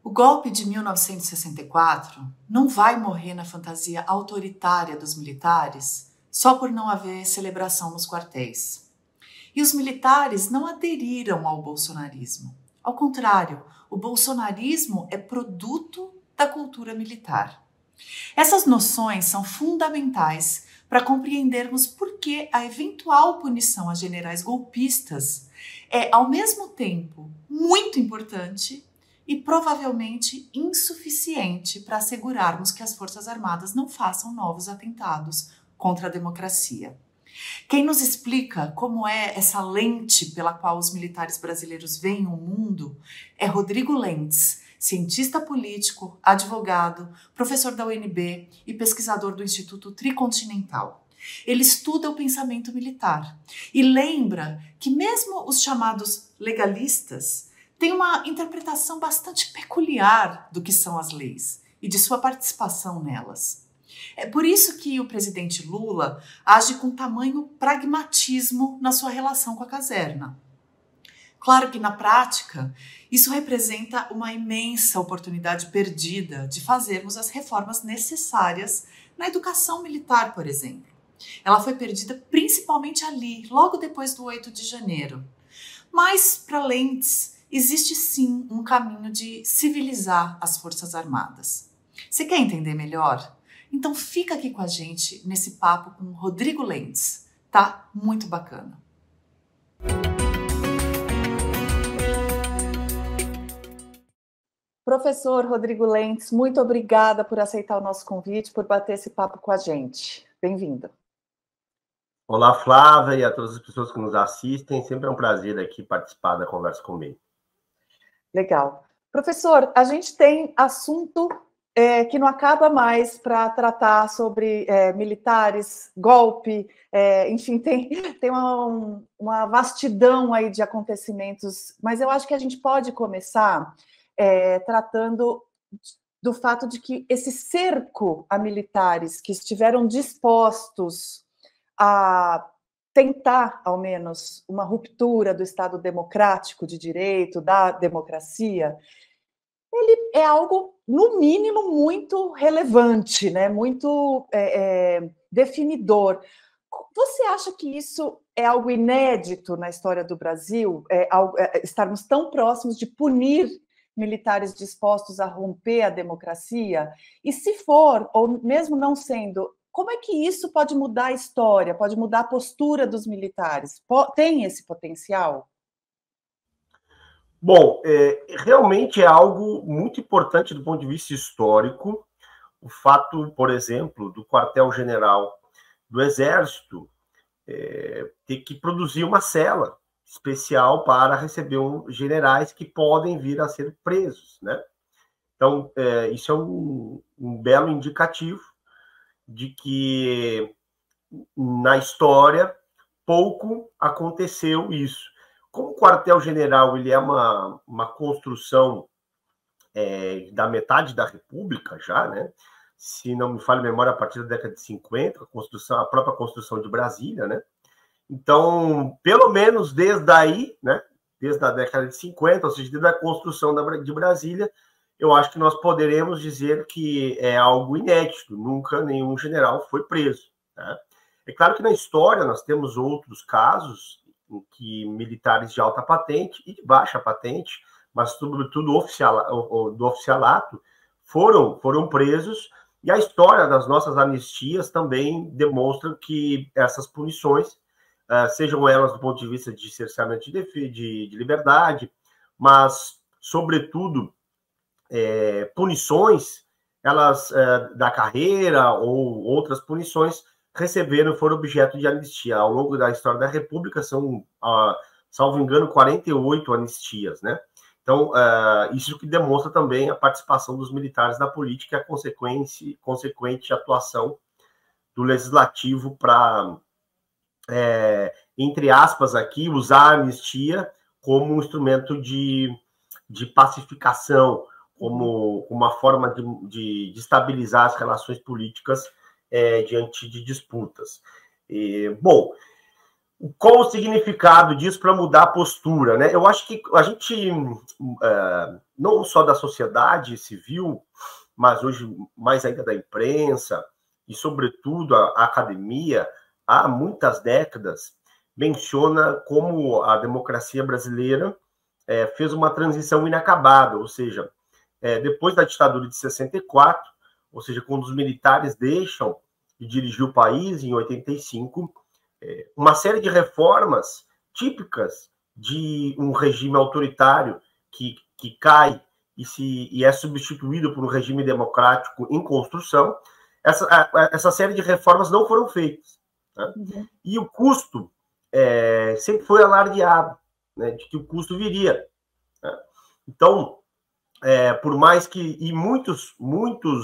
O golpe de 1964 não vai morrer na fantasia autoritária dos militares só por não haver celebração nos quartéis. E os militares não aderiram ao bolsonarismo. Ao contrário, o bolsonarismo é produto da cultura militar. Essas noções são fundamentais para compreendermos por que a eventual punição a generais golpistas é, ao mesmo tempo, muito importante e provavelmente insuficiente para assegurarmos que as Forças Armadas não façam novos atentados contra a democracia. Quem nos explica como é essa lente pela qual os militares brasileiros veem o mundo é Rodrigo Lentz, cientista político, advogado, professor da UNB e pesquisador do Instituto Tricontinental. Ele estuda o pensamento militar e lembra que mesmo os chamados legalistas têm uma interpretação bastante peculiar do que são as leis e de sua participação nelas. É por isso que o presidente Lula age com tamanho pragmatismo na sua relação com a caserna. Claro que, na prática, isso representa uma imensa oportunidade perdida de fazermos as reformas necessárias na educação militar, por exemplo. Ela foi perdida principalmente ali, logo depois do 8 de janeiro. Mas, para Lentz, existe sim um caminho de civilizar as Forças Armadas. Você quer entender melhor? Então fica aqui com a gente nesse papo com o Rodrigo Lentz. Tá muito bacana. Professor Rodrigo Lentz, muito obrigada por aceitar o nosso convite, por bater esse papo com a gente. Bem-vindo. Olá, Flávia, e a todas as pessoas que nos assistem. Sempre é um prazer aqui participar da conversa comigo. Legal. Professor, a gente tem assunto que não acaba mais para tratar sobre militares, golpe, enfim, tem uma vastidão aí de acontecimentos, mas eu acho que a gente pode começar tratando do fato de que esse cerco a militares que estiveram dispostos a tentar, ao menos, uma ruptura do Estado democrático de direito, da democracia, ele é algo, no mínimo, muito relevante, né? Muito definidor. Você acha que isso é algo inédito na história do Brasil? Estarmos tão próximos de punir militares dispostos a romper a democracia? E se for, ou mesmo não sendo, como é que isso pode mudar a história, pode mudar a postura dos militares? Tem esse potencial? Bom, realmente é algo muito importante do ponto de vista histórico, o fato, por exemplo, do quartel-general do Exército ter que produzir uma cela especial para receber generais que podem vir a ser presos, né? Então, isso é um belo indicativo de que na história pouco aconteceu isso. Como o quartel-general ele é uma construção da metade da República já, né? Se não me falha a memória, a partir da década de 50, a própria construção de Brasília, né? Então, pelo menos desde aí, né? Desde a década de 50, ou seja, desde a construção de Brasília, eu acho que nós poderemos dizer que é algo inédito. Nunca nenhum general foi preso, né? É claro que na história nós temos outros casos em que militares de alta patente e de baixa patente, mas sobretudo do oficialato, foram presos, e a história das nossas anistias também demonstra que essas punições, sejam elas do ponto de vista de cerceamento de liberdade, mas, sobretudo, punições, elas da carreira ou outras punições, foram objeto de anistia. Ao longo da história da República, são, salvo engano, 48 anistias, né? Então, isso que demonstra também a participação dos militares na política e a consequente atuação do legislativo para, entre aspas, aqui, usar a anistia como um instrumento de pacificação, como uma forma de estabilizar as relações políticas diante de disputas. Bom, qual o significado disso para mudar a postura, né? Eu acho que a gente, não só da sociedade civil, mas hoje mais ainda da imprensa e, sobretudo, a academia, há muitas décadas, menciona como a democracia brasileira fez uma transição inacabada, ou seja, depois da ditadura de 64, ou seja, quando os militares deixam de dirigir o país em 85, uma série de reformas típicas de um regime autoritário que cai e é substituído por um regime democrático em construção, essa série de reformas não foram feitas. Né? Uhum. E o custo sempre foi alardeado, né, de que o custo viria. Né? Então, por mais que... E muitos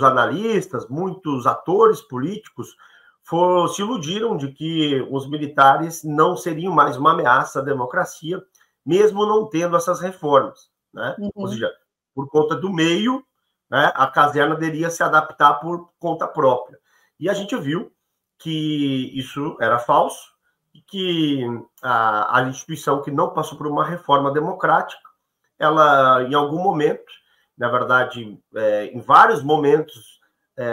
analistas, muitos atores políticos se iludiram de que os militares não seriam mais uma ameaça à democracia, mesmo não tendo essas reformas. Né? Uhum. Ou seja, por conta do meio, né, a caserna deveria se adaptar por conta própria. E a gente viu que isso era falso, e que a instituição que não passou por uma reforma democrática, ela, em algum momento, na verdade, em vários momentos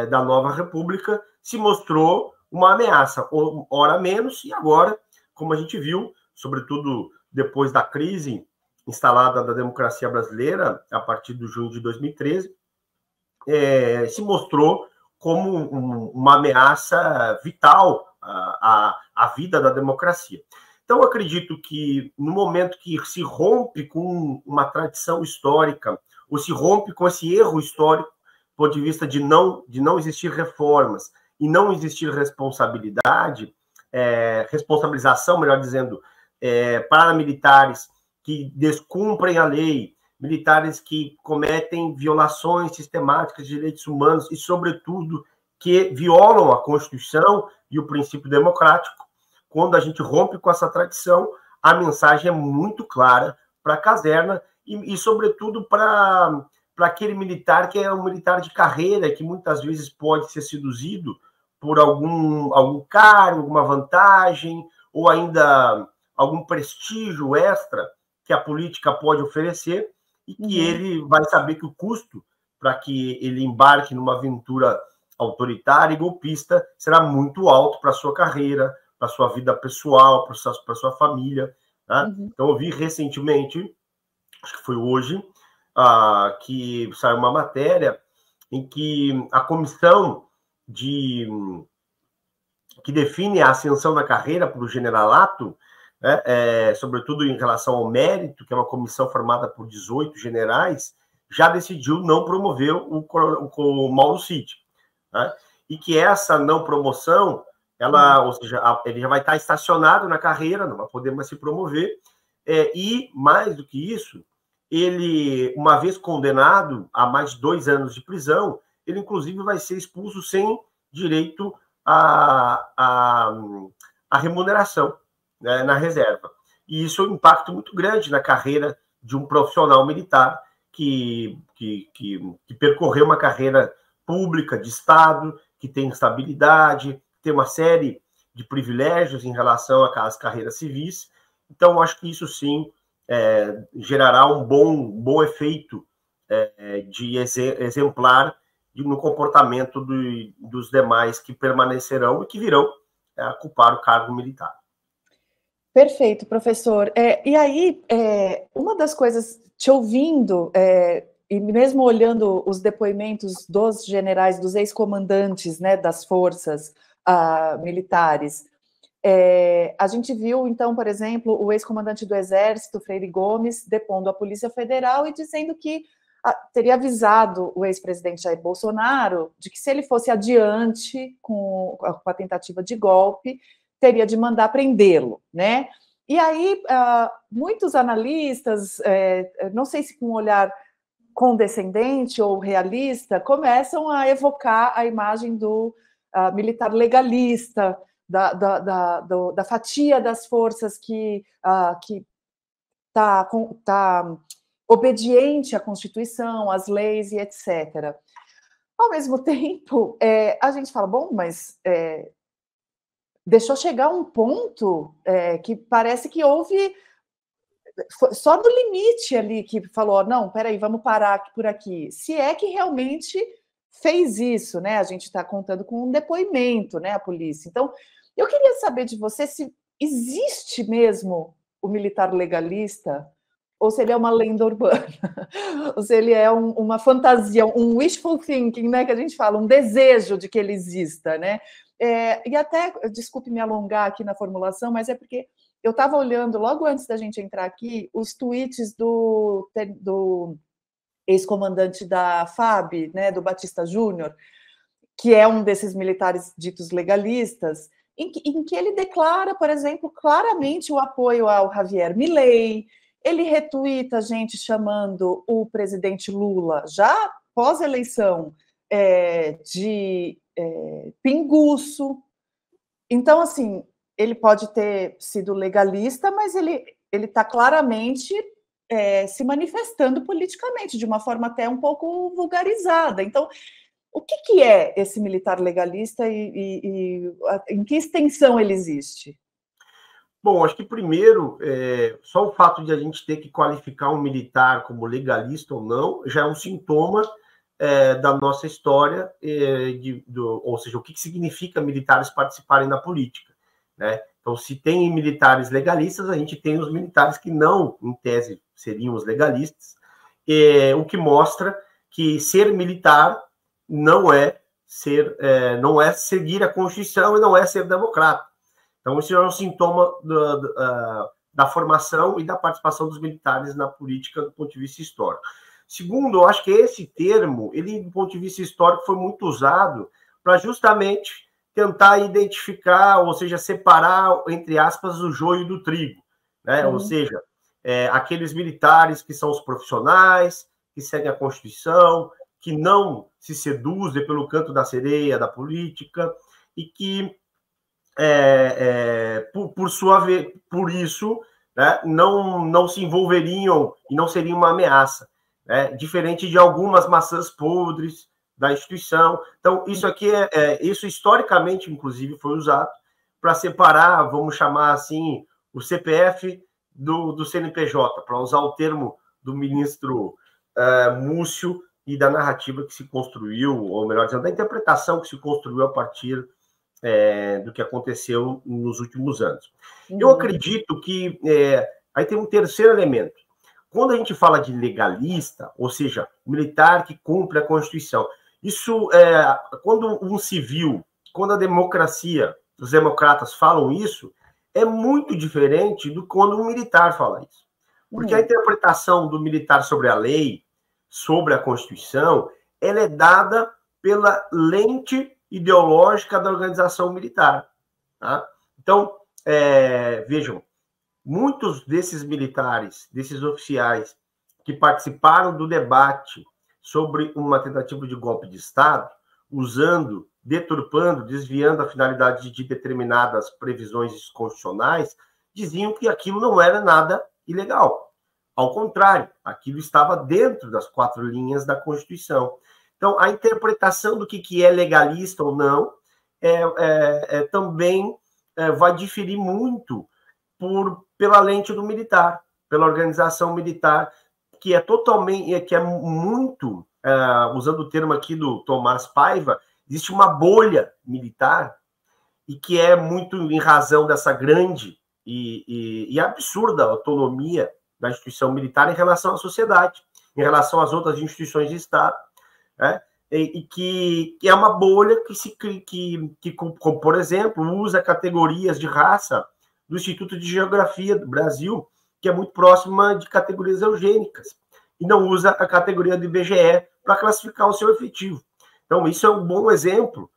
da nova república, se mostrou uma ameaça, ora menos, e agora, como a gente viu, sobretudo depois da crise instalada da democracia brasileira, a partir de junho de 2013, se mostrou como uma ameaça vital à vida da democracia. Então, eu acredito que no momento que se rompe com uma tradição histórica, ou se rompe com esse erro histórico, do ponto de vista de não existir reformas e não existir responsabilização, melhor dizendo, para militares que descumprem a lei, militares que cometem violações sistemáticas de direitos humanos e, sobretudo, que violam a Constituição e o princípio democrático. Quando a gente rompe com essa tradição, a mensagem é muito clara para a caserna e sobretudo, para aquele militar que é um militar de carreira, que muitas vezes pode ser seduzido por algum cargo, alguma vantagem, ou ainda algum prestígio extra que a política pode oferecer, e que ele vai saber que o custo para que ele embarque numa aventura autoritária e golpista será muito alto para a sua carreira, para a sua vida pessoal, para a sua família. Né? Uhum. Então, eu vi recentemente, acho que foi hoje, que saiu uma matéria em que a comissão que define a ascensão na carreira para o generalato, né, sobretudo em relação ao mérito, que é uma comissão formada por 18 generais, já decidiu não promover o Mauro Cid. Né? E que essa não promoção, ou seja, ele já vai estar estacionado na carreira, não vai poder mais se promover, e, mais do que isso, ele, uma vez condenado a mais de 2 anos de prisão, ele, inclusive, vai ser expulso sem direito à remuneração, né, na reserva. E isso é um impacto muito grande na carreira de um profissional militar que percorreu uma carreira pública, de Estado, que tem estabilidade, tem uma série de privilégios em relação às carreiras civis. Então, acho que isso, sim, gerará um bom efeito de exemplar no comportamento dos demais que permanecerão e que virão a ocupar o cargo militar. Perfeito, professor. E aí, uma das coisas, te ouvindo, e mesmo olhando os depoimentos dos generais, dos ex-comandantes, né, das forças militares, a gente viu, então, por exemplo, o ex-comandante do Exército, Freire Gomes, depondo a Polícia Federal e dizendo que teria avisado o ex-presidente Jair Bolsonaro de que, se ele fosse adiante com a tentativa de golpe, teria de mandar prendê-lo, né? E aí, muitos analistas, não sei se com um olhar condescendente ou realista, começam a evocar a imagem do militar legalista, da fatia das forças que está obediente à Constituição, às leis e etc. Ao mesmo tempo, a gente fala, bom, mas deixou chegar um ponto que parece que houve só no limite ali que falou, não, peraí, vamos parar por aqui. Se é que realmente fez isso, né? A gente está contando com um depoimento, né, a polícia. Então, eu queria saber de você se existe mesmo o militar legalista ou se ele é uma lenda urbana, ou se ele é uma fantasia, um wishful thinking, né, que a gente fala, um desejo de que ele exista, né? E até, desculpe me alongar aqui na formulação, mas é porque eu estava olhando, logo antes da gente entrar aqui, os tweets do ex-comandante da FAB, né, do Batista Júnior, que é um desses militares ditos legalistas, em que ele declara, por exemplo, claramente o apoio ao Javier Milei, ele retuita gente chamando o presidente Lula, já pós-eleição, de pinguço. Então, assim, ele pode ter sido legalista, mas ele está claramente se manifestando politicamente, de uma forma até um pouco vulgarizada. Então, o que é esse militar legalista e em que extensão ele existe? Bom, acho que primeiro, só o fato de a gente ter que qualificar um militar como legalista ou não, já é um sintoma da nossa história, ou seja, o que significa militares participarem da política, né? Então, se tem militares legalistas, a gente tem os militares que não, em tese, seriam os legalistas, o que mostra que ser militar não é seguir a Constituição e não é ser democrata. Então, isso é um sintoma da formação e da participação dos militares na política do ponto de vista histórico. Segundo, eu acho que esse termo, ele, do ponto de vista histórico, foi muito usado para justamente tentar identificar, ou seja, separar, entre aspas, o joio do trigo, né? Ou seja, aqueles militares que são os profissionais, que seguem a Constituição, que não se seduzem pelo canto da sereia da política e que, por isso, né, não se envolveriam e não seriam uma ameaça, né? Diferente de algumas maçãs podres da instituição. Então, isso aqui isso historicamente, inclusive, foi usado para separar, vamos chamar assim, o CPF do CNPJ, para usar o termo do ministro Múcio e da narrativa que se construiu, ou melhor dizendo, da interpretação que se construiu a partir do que aconteceu nos últimos anos. Eu acredito que aí tem um terceiro elemento. Quando a gente fala de legalista, ou seja, militar que cumpre a Constituição, isso quando um civil, quando a democracia, os democratas falam isso, é muito diferente do quando um militar fala isso. Porque a interpretação do militar sobre a lei, sobre a Constituição, ela é dada pela lente ideológica da organização militar. Tá? Então, vejam, muitos desses militares, desses oficiais que participaram do debate sobre uma tentativa de golpe de Estado, usando, deturpando, desviando a finalidade de determinadas previsões constitucionais, diziam que aquilo não era nada ilegal. Ao contrário, aquilo estava dentro das 4 linhas da Constituição. Então, a interpretação do que é legalista ou não também vai diferir muito pela lente do militar, pela organização militar, que é muito, usando o termo aqui do Tomás Paiva, existe uma bolha militar, e que é muito em razão dessa grande e absurda autonomia da instituição militar em relação à sociedade, em relação às outras instituições de Estado, né? E que é uma bolha que, como, por exemplo, usa categorias de raça do Instituto de Geografia do Brasil, que é muito próxima de categorias eugênicas, e não usa a categoria do IBGE para classificar o seu efetivo. Então, isso é um bom exemplo,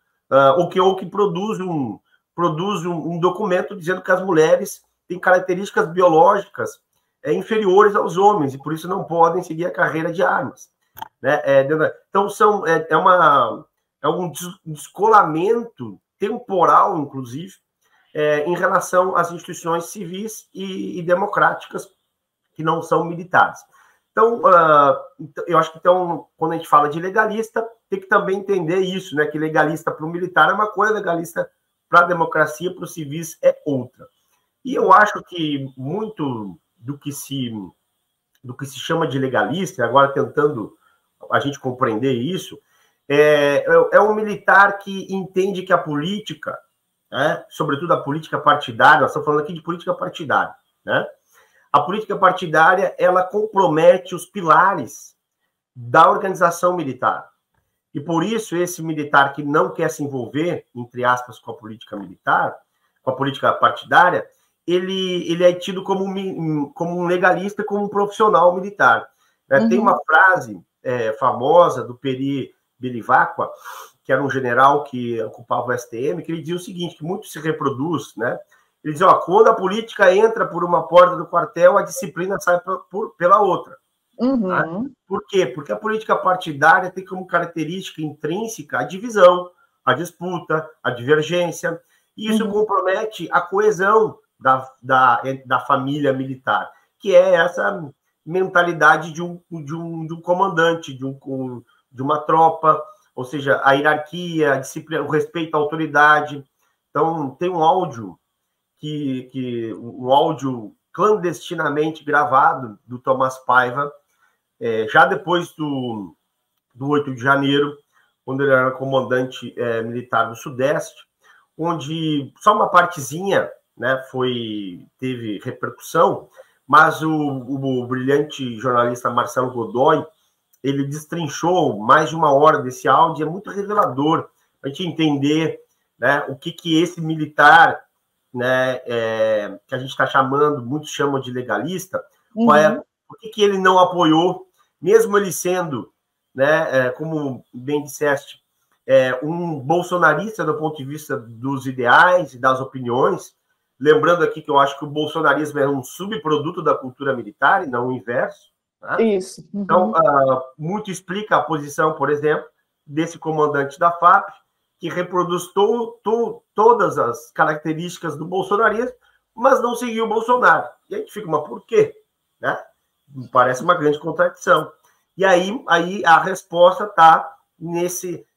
ou que produz um documento dizendo que as mulheres têm características biológicas inferiores aos homens, e por isso não podem seguir a carreira de armas. Né? Então, é um descolamento temporal, inclusive, em relação às instituições civis e democráticas que não são militares. Então, eu acho que quando a gente fala de legalista, tem que também entender isso, né? Que legalista para o militar é uma coisa, legalista para a democracia, para os civis, é outra. E eu acho que muito do que se chama de legalista, agora tentando a gente compreender isso, é um militar que entende que a política, né, sobretudo a política partidária, nós estamos falando aqui de política partidária, né? A política partidária, ela compromete os pilares da organização militar. E por isso, esse militar que não quer se envolver, entre aspas, com a política militar, com a política partidária, ele é tido como um legalista, como um profissional militar. Tem uma frase famosa do Peri Belivacqua, que era um general que ocupava o STM, que ele dizia o seguinte, que muito se reproduz, né? Ele diz, quando a política entra por uma porta do quartel, a disciplina sai pela outra. Tá? Por quê? Porque a política partidária tem como característica intrínseca a divisão, a disputa, a divergência, e isso compromete a coesão da família militar, que é essa mentalidade de um comandante, de uma tropa, ou seja, a hierarquia, a disciplina, o respeito à autoridade. Então, tem um áudio um áudio clandestinamente gravado do Tomás Paiva, já depois do 8 de janeiro, quando ele era comandante militar do Sudeste, onde só uma partezinha, né, teve repercussão, mas o brilhante jornalista Marcelo Godoy, ele destrinchou mais de uma hora desse áudio, é muito revelador para a gente entender, né, o que esse militar, né, que a gente está chamando, muitos chamam de legalista, por que ele não apoiou, mesmo ele sendo, né, como bem disseste, um bolsonarista do ponto de vista dos ideais e das opiniões, lembrando aqui que eu acho que o bolsonarismo é um subproduto da cultura militar e não o inverso. Tá? Isso. Então, muito explica a posição, por exemplo, desse comandante da FAP, que reproduz todas as características do bolsonarismo, mas não seguiu o Bolsonaro. E a gente fica, mas por quê? Né? Parece uma grande contradição. E aí a resposta está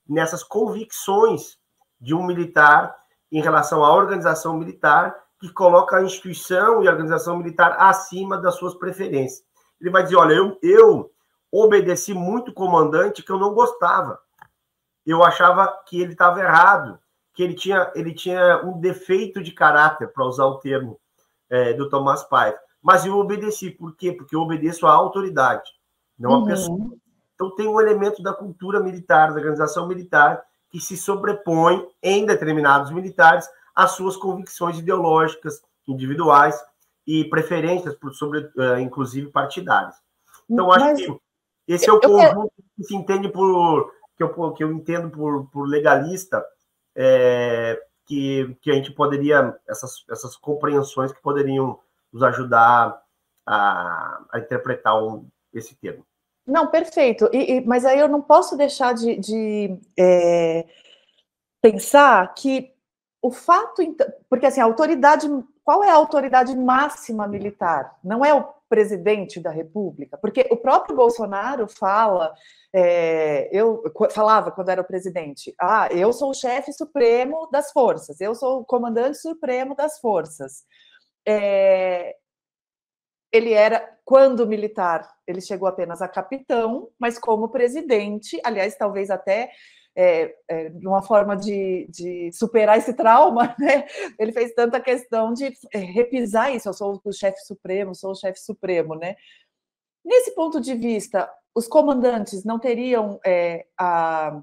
nessas convicções de um militar em relação à organização militar, que coloca a instituição e a organização militar acima das suas preferências. Ele vai dizer, olha, eu obedeci muito comandante que eu não gostava. Eu achava que ele estava errado, que ele tinha um defeito de caráter, para usar o termo do Tomás Paiva. Mas eu obedeci. Por quê? Porque eu obedeço à autoridade, não à pessoa. Então tem um elemento da cultura militar, da organização militar, que se sobrepõe em determinados militares às suas convicções ideológicas, individuais e preferências, inclusive partidárias. Então, acho que esse é o conjunto que se entende que eu entendo por legalista, que a gente poderia, essas compreensões que poderiam nos ajudar a interpretar esse termo. Não, perfeito. Mas aí eu não posso deixar de pensar que o fato... Porque, assim, a autoridade... Qual é a autoridade máxima militar? Não é o presidente da República? Porque o próprio Bolsonaro fala... eu falava quando era o presidente, eu sou o chefe supremo das forças, eu sou o comandante supremo das forças. Ele era, quando militar, ele chegou apenas a capitão, mas como presidente, aliás, talvez até de uma forma de superar esse trauma, né? Ele fez tanta questão de repisar isso, eu sou o chefe supremo, né? Nesse ponto de vista, os comandantes não teriam a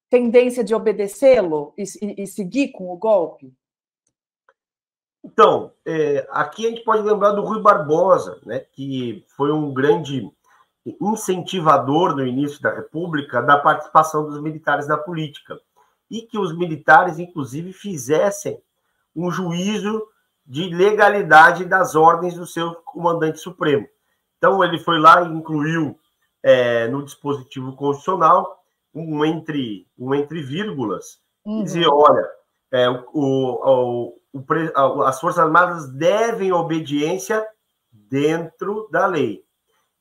tendência de obedecê-lo e seguir com o golpe? Então, aqui a gente pode lembrar do Rui Barbosa, né, que foi um grande incentivador no início da República da participação dos militares na política, e que os militares, inclusive, fizessem um juízo de legalidade das ordens do seu comandante supremo. Então, ele foi lá e incluiu no dispositivo constitucional um entre vírgulas, e dizia, olha, as Forças Armadas devem obediência dentro da lei.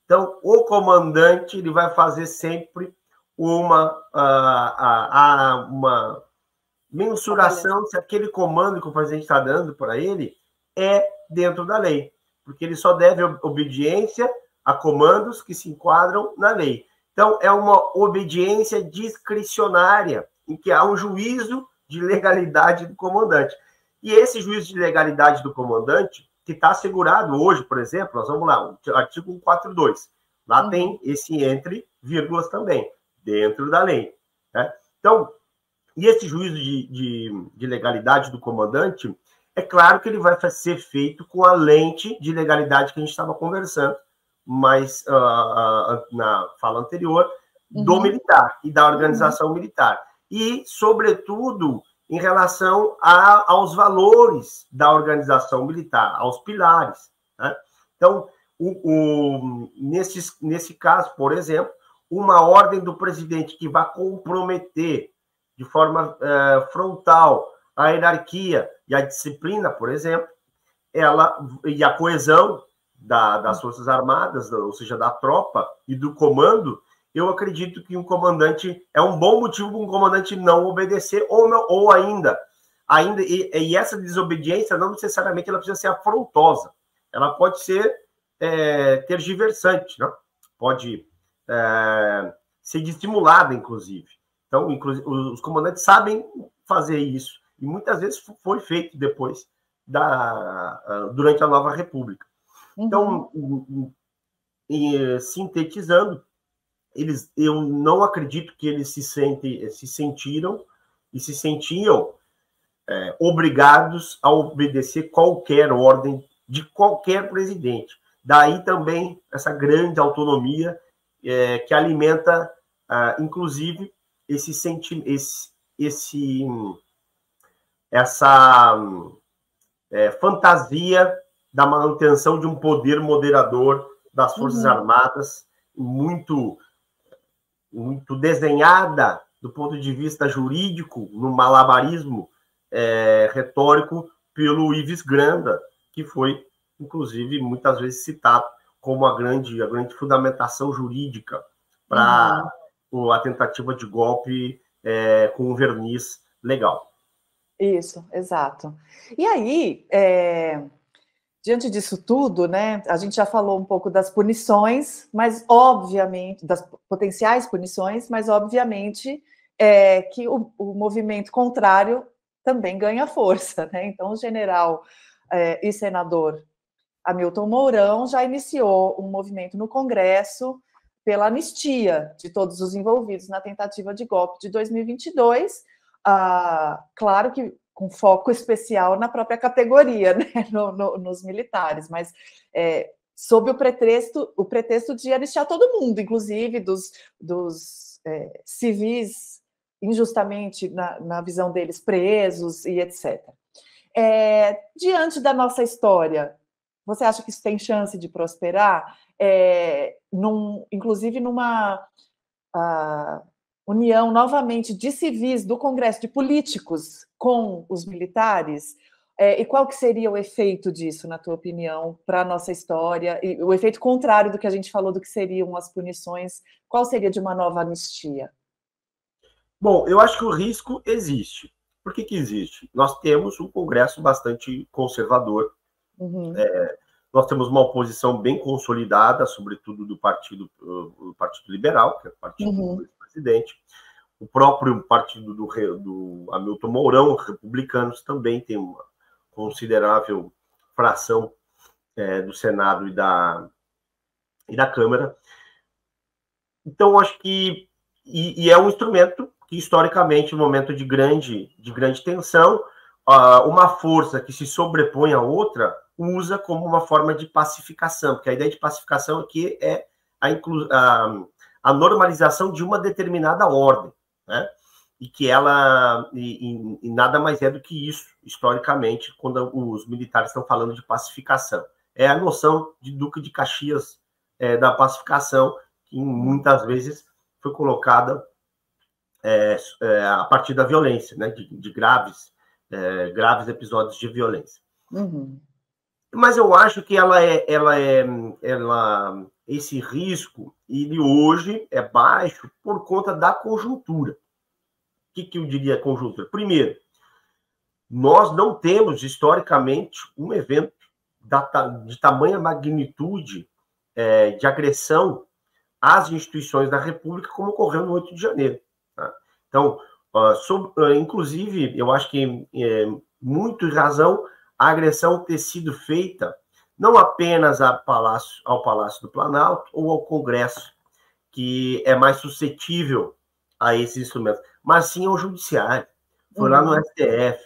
Então, o comandante ele vai fazer sempre uma mensuração se aquele comando que o presidente está dando para ele é dentro da lei, porque ele só deve obediência a comandos que se enquadram na lei. Então, é uma obediência discricionária, em que há um juízo de legalidade do comandante. E esse juízo de legalidade do comandante, que está assegurado hoje, por exemplo, nós vamos lá, o artigo 142, lá tem esse entre vírgulas também, dentro da lei. Né? Então, e esse juízo de legalidade do comandante, é claro que ele vai ser feito com a lente de legalidade que a gente estava conversando, mas na fala anterior, do militar e da organização militar. E, sobretudo, em relação aos valores da organização militar, aos pilares. Né? Então, nesse caso, por exemplo, uma ordem do presidente que vai comprometer de forma frontal a hierarquia e a disciplina, por exemplo, e a coesão das Forças Armadas, ou seja, da tropa e do comando, eu acredito que um comandante é um bom motivo para um comandante não obedecer, ou ainda e essa desobediência não necessariamente ela precisa ser afrontosa, ela pode ser tergiversante, né? Pode ser estimulada, inclusive. Então, os comandantes sabem fazer isso, e muitas vezes foi feito depois, durante a Nova República. Então, sintetizando, eu não acredito que eles se sentiram e se sentiam obrigados a obedecer qualquer ordem de qualquer presidente. Daí também essa grande autonomia que alimenta, inclusive, essa fantasia da manutenção de um poder moderador das Forças Armadas, muito desenhada do ponto de vista jurídico, no malabarismo retórico, pelo Ives Granda, que foi, inclusive, muitas vezes citado como a grande fundamentação jurídica para a tentativa de golpe com um verniz legal. Isso, exato. E aí, diante disso tudo, né, a gente já falou um pouco das punições, mas obviamente, das potenciais punições, mas obviamente que o movimento contrário também ganha força, né? Então, o general e senador Hamilton Mourão já iniciou um movimento no Congresso pela anistia de todos os envolvidos na tentativa de golpe de 2022, claro que com foco especial na própria categoria, né, nos militares, mas sob o pretexto de anistiar todo mundo, inclusive dos civis injustamente, na visão deles, presos e etc. Diante da nossa história, você acha que isso tem chance de prosperar? Inclusive numa união, novamente, de civis do Congresso, de políticos com os militares, e qual que seria o efeito disso, na tua opinião, para a nossa história? E o efeito contrário do que a gente falou, do que seriam as punições, qual seria de uma nova anistia? Bom, eu acho que o risco existe. Por que existe? Nós temos um Congresso bastante conservador, nós temos uma oposição bem consolidada, sobretudo do Partido Liberal, que é o partido do ex-presidente. O próprio partido do Hamilton Mourão, republicanos, também tem uma considerável fração do Senado e da Câmara. Então, acho que é um instrumento que, historicamente, no momento de grande tensão, uma força que se sobrepõe à outra usa como uma forma de pacificação, porque a ideia de pacificação aqui é a normalização de uma determinada ordem, né? E que e nada mais é do que isso, historicamente, quando os militares estão falando de pacificação. É a noção de Duque de Caxias da pacificação, que muitas vezes foi colocada a partir da violência, né? De graves episódios de violência. Mas eu acho que esse risco, ele hoje é baixo por conta da conjuntura. que eu diria conjuntura? Primeiro, nós não temos, historicamente, um evento de tamanha magnitude de agressão às instituições da República, como ocorreu no 8 de janeiro. Tá? Então, inclusive, eu acho que muito em razão a agressão ter sido feita não apenas ao Palácio do Planalto ou ao Congresso, que é mais suscetível a esses instrumentos, mas sim ao Judiciário. Foi lá no STF,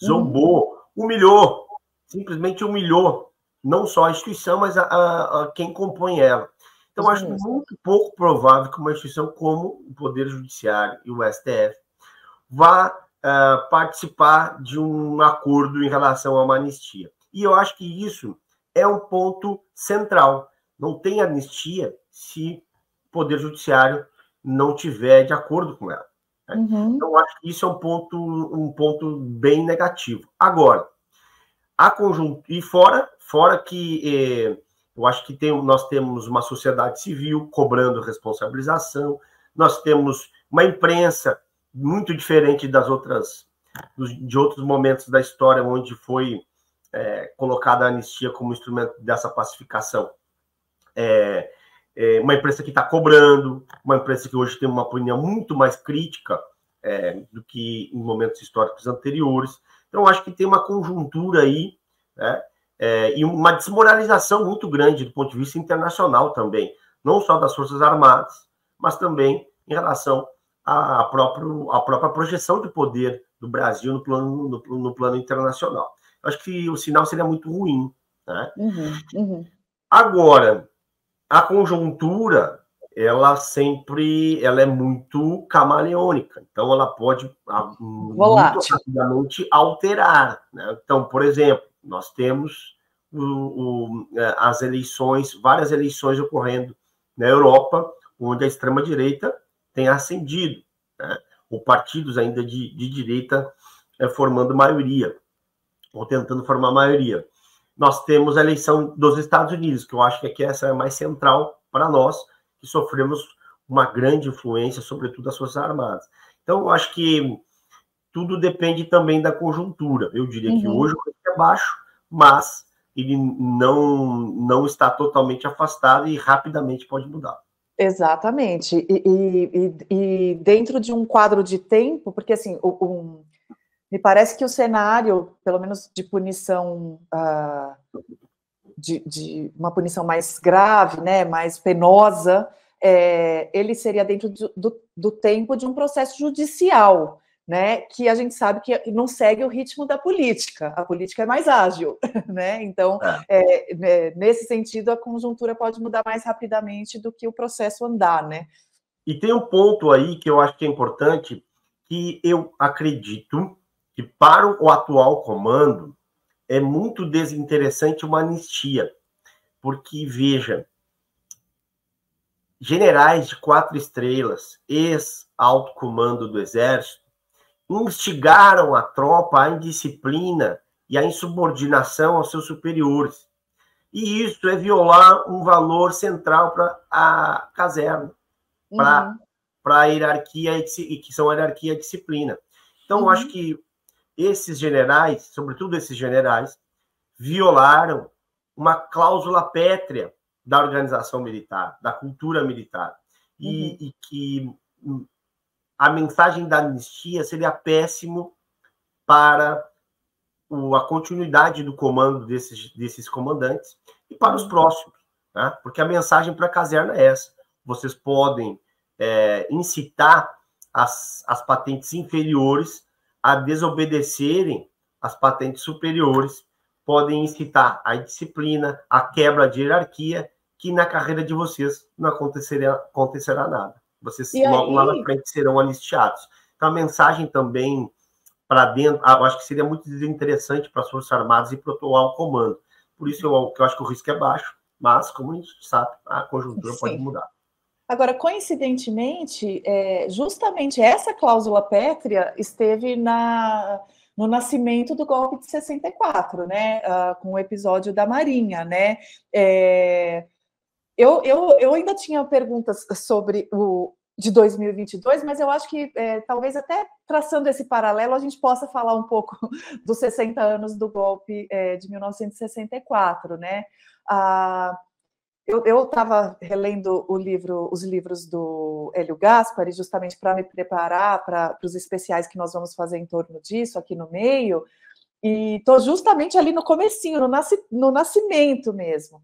zombou, humilhou, simplesmente humilhou, não só a instituição, mas a quem compõe ela. Então, acho muito pouco provável que uma instituição como o Poder Judiciário e o STF vá participar de um acordo em relação a uma anistia. E eu acho que isso é um ponto central. Não tem anistia se o Poder Judiciário não tiver de acordo com ela. Né? Então, eu acho que isso é um ponto bem negativo. Agora, a conjuntura... E fora que eu acho que nós temos uma sociedade civil cobrando responsabilização, nós temos uma imprensa muito diferente de outros momentos da história onde foi colocada a anistia como instrumento dessa pacificação. Uma imprensa que está cobrando, uma imprensa que hoje tem uma opinião muito mais crítica do que em momentos históricos anteriores. Então, acho que tem uma conjuntura aí, né, e uma desmoralização muito grande do ponto de vista internacional também, não só das Forças Armadas, mas também em relação à própria projeção de poder do Brasil no plano internacional. Eu acho que o sinal seria muito ruim. Né? Agora, a conjuntura, ela é muito camaleônica, então ela pode muito rapidamente alterar. Né? Então, por exemplo, nós temos as eleições, várias eleições ocorrendo na Europa, onde a extrema-direita tem ascendido, né? Ou partidos ainda de direita formando maioria, ou tentando formar maioria. Nós temos a eleição dos Estados Unidos, que eu acho que aqui essa é mais central para nós, que sofremos uma grande influência, sobretudo das Forças Armadas. Então, eu acho que tudo depende também da conjuntura. Eu diria que hoje o risco é baixo, mas ele não está totalmente afastado e rapidamente pode mudar. Exatamente. E dentro de um quadro de tempo, porque assim, me parece que o cenário, pelo menos de punição, de uma punição mais grave, né, mais penosa, ele seria dentro do tempo de um processo judicial, né, que a gente sabe que não segue o ritmo da política. A política é mais ágil, né? Então, nesse sentido, a conjuntura pode mudar mais rapidamente do que o processo andar, né? E tem um ponto aí que eu acho que é importante, que eu acredito que para o atual comando é muito desinteressante uma anistia, porque, veja, generais de 4 estrelas, ex-alto comando do Exército, instigaram a tropa à indisciplina e à insubordinação aos seus superiores. E isso é violar um valor central para a caserna, para a hierarquia, que são a hierarquia e a disciplina. Então, eu acho que esses generais, sobretudo esses generais, violaram uma cláusula pétrea da organização militar, da cultura militar, e que a mensagem da anistia seria péssimo para a continuidade do comando desses comandantes e para os próximos, né? Porque a mensagem para a caserna é essa: vocês podem incitar as patentes inferiores a desobedecerem as patentes superiores, podem incitar a indisciplina, a quebra de hierarquia, que na carreira de vocês não acontecerá nada. Vocês logo lá na frente serão anistiados. Então, a mensagem também para dentro, eu acho que seria muito desinteressante para as Forças Armadas e para o atual comando. Por isso eu acho que o risco é baixo, mas, como a gente sabe, a conjuntura pode mudar. Agora, coincidentemente, justamente essa cláusula pétrea esteve no nascimento do golpe de 64, né? Com o episódio da Marinha, né? Eu ainda tinha perguntas sobre de 2022, mas eu acho que talvez até traçando esse paralelo a gente possa falar um pouco dos 60 anos do golpe de 1964, né? Eu estava relendo os livros do Hélio Gaspari, justamente para me preparar para os especiais que nós vamos fazer em torno disso, aqui no meio, e estou justamente ali no comecinho, no nascimento mesmo.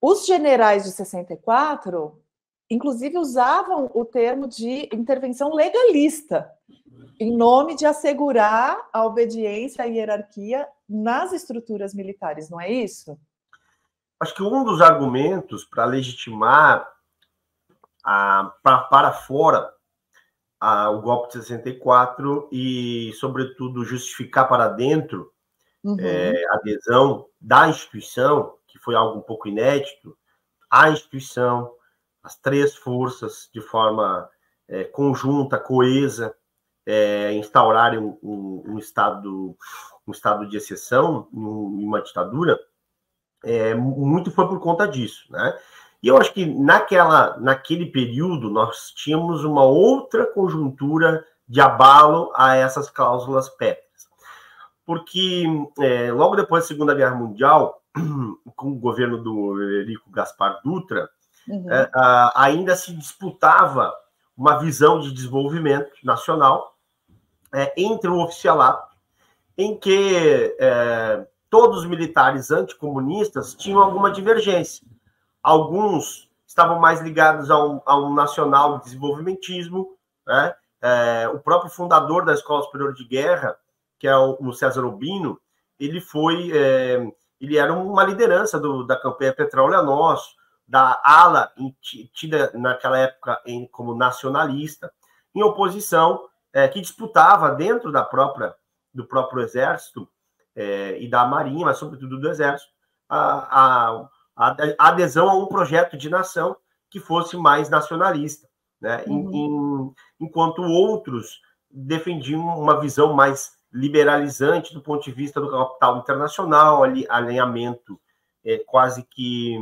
Os generais de 64, inclusive, usavam o termo de intervenção legalista, em nome de assegurar a obediência à hierarquia nas estruturas militares, não é isso? Acho que um dos argumentos para legitimar para fora o golpe de 64 e, sobretudo, justificar para dentro a adesão da instituição, que foi algo um pouco inédito, a instituição, as três forças, de forma conjunta, coesa, instaurarem um estado de exceção, em uma ditadura, muito foi por conta disso, né? E eu acho que naquele período nós tínhamos uma outra conjuntura de abalo a essas cláusulas pétreas. Porque logo depois da Segunda Guerra Mundial, com o governo do Eurico Gaspar Dutra, ainda se disputava uma visão de desenvolvimento nacional entre o oficialato, em que todos os militares anticomunistas tinham alguma divergência. Alguns estavam mais ligados a um nacional desenvolvimentismo, né? O próprio fundador da Escola Superior de Guerra, que é o César Urbino, ele era uma liderança da campanha Petróleo é Nosso, da ala tida naquela época como nacionalista, em oposição, que disputava dentro do próprio Exército e da Marinha, mas sobretudo do Exército, a adesão a um projeto de nação que fosse mais nacionalista, né? Enquanto outros defendiam uma visão mais liberalizante do ponto de vista do capital internacional, alinhamento quase que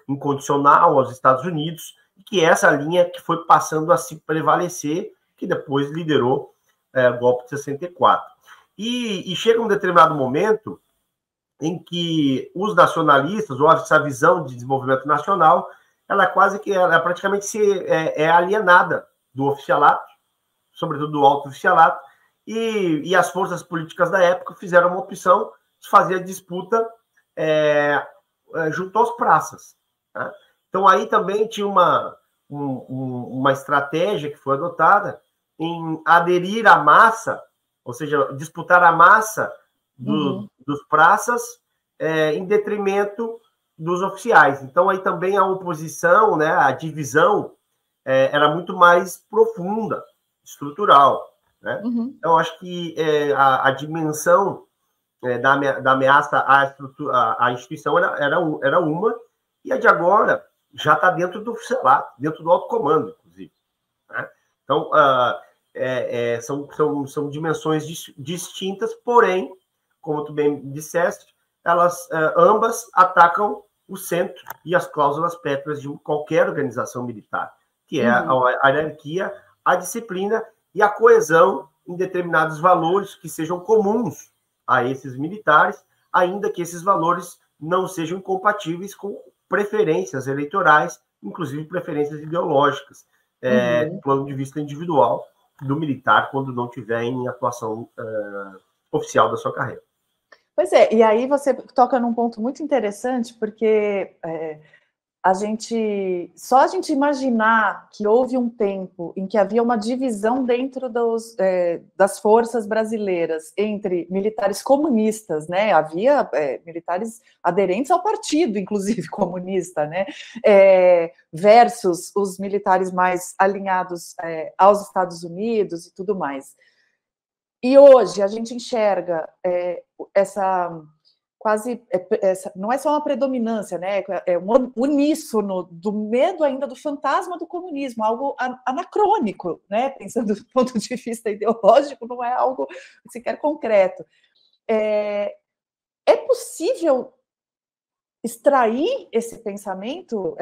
incondicional aos Estados Unidos, e que essa linha que foi passando a se prevalecer, que depois liderou o golpe de 64. E chega um determinado momento em que os nacionalistas, ou essa visão de desenvolvimento nacional, ela praticamente é alienada do oficialato, sobretudo do alto oficialato, e as forças políticas da época fizeram uma opção de fazer a disputa junto aos praças. Né? Então, aí também tinha uma estratégia que foi adotada em aderir à massa, ou seja, disputar a massa dos praças em detrimento dos oficiais. Então, aí também a oposição, né, a divisão era muito mais profunda, estrutural. Né? Então, acho que a dimensão da ameaça à instituição era uma, e a de agora já está dentro do oficialato, dentro do alto comando, inclusive. Né? Então, são dimensões distintas, porém, como tu bem disseste, elas ambas atacam o centro e as cláusulas pétreas de qualquer organização militar, que é a hierarquia, a disciplina e a coesão em determinados valores que sejam comuns a esses militares, ainda que esses valores não sejam incompatíveis com preferências eleitorais, inclusive preferências ideológicas, do ponto de vista individual do militar, quando não tiver em atuação oficial da sua carreira. Pois é, e aí você toca num ponto muito interessante, porque só a gente imaginar que houve um tempo em que havia uma divisão dentro das forças brasileiras entre militares comunistas, né? Havia militares aderentes ao partido, inclusive comunista, né? Versus os militares mais alinhados aos Estados Unidos e tudo mais. E hoje a gente enxerga não é só uma predominância, né? É um uníssono do medo ainda do fantasma do comunismo, algo anacrônico, né? Pensando do ponto de vista ideológico, não é algo sequer concreto. É possível extrair esse pensamento,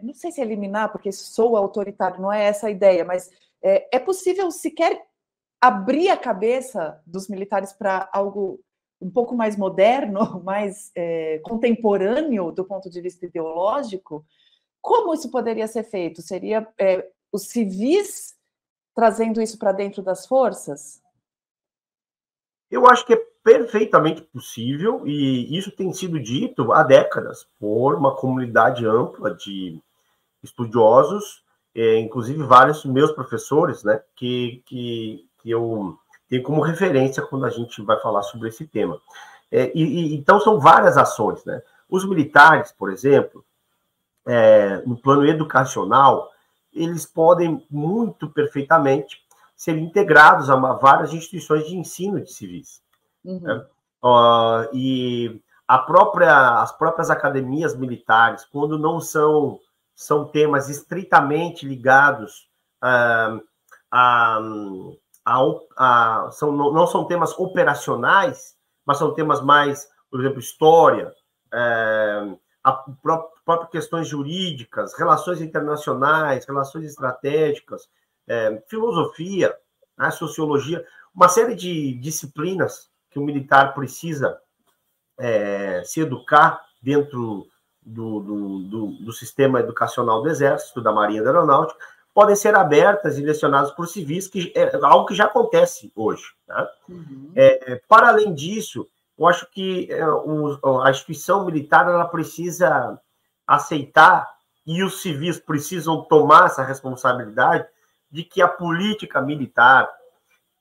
não sei se eliminar, porque sou autoritário, não é essa a ideia, mas é possível sequer abrir a cabeça dos militares para algo um pouco mais moderno, mais contemporâneo do ponto de vista ideológico? Como isso poderia ser feito? Seria os civis trazendo isso para dentro das forças? Eu acho que é perfeitamente possível, e isso tem sido dito há décadas por uma comunidade ampla de estudiosos, inclusive vários meus professores, né, que eu tenho como referência quando a gente vai falar sobre esse tema. Então, são várias ações, né? Os militares, por exemplo, no plano educacional, eles podem muito perfeitamente ser integrados a várias instituições de ensino de civis. Uhum. Né? E as próprias academias militares, quando não são temas estritamente ligados não são temas operacionais, mas são temas mais, por exemplo, história, próprias questões jurídicas, relações internacionais, relações estratégicas, filosofia, né, sociologia, uma série de disciplinas que o militar precisa se educar dentro do sistema educacional do Exército, da Marinha, da Aeronáutica, podem ser abertas e lecionadas por civis, que é algo que já acontece hoje. Tá? Uhum. Para além disso, eu acho que a instituição militar ela precisa aceitar, e os civis precisam tomar essa responsabilidade, de que a política militar,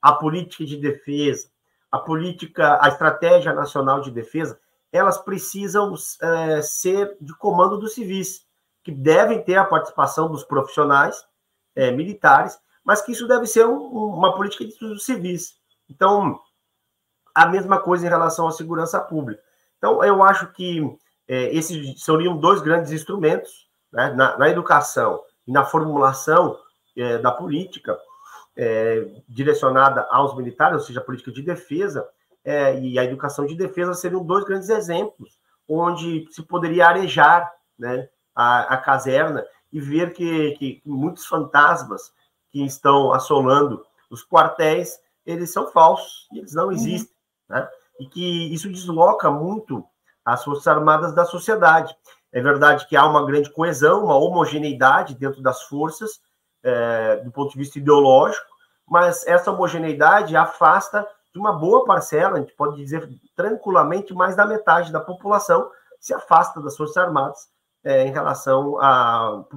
a política de defesa, a estratégia nacional de defesa, elas precisam ser de comando dos civis, que devem ter a participação dos profissionais militares, mas que isso deve ser uma política dos civis. Então, a mesma coisa em relação à segurança pública. Então, eu acho que esses seriam dois grandes instrumentos, né, na educação e na formulação da política direcionada aos militares, ou seja, a política de defesa e a educação de defesa seriam dois grandes exemplos, onde se poderia arejar, né, a caserna e ver que muitos fantasmas que estão assolando os quartéis, eles são falsos, eles não existem, né? E que isso desloca muito as Forças Armadas da sociedade. É verdade que há uma grande coesão, uma homogeneidade dentro das forças, do ponto de vista ideológico, mas essa homogeneidade afasta de uma boa parcela, a gente pode dizer tranquilamente, mais da metade da população se afasta das Forças Armadas em relação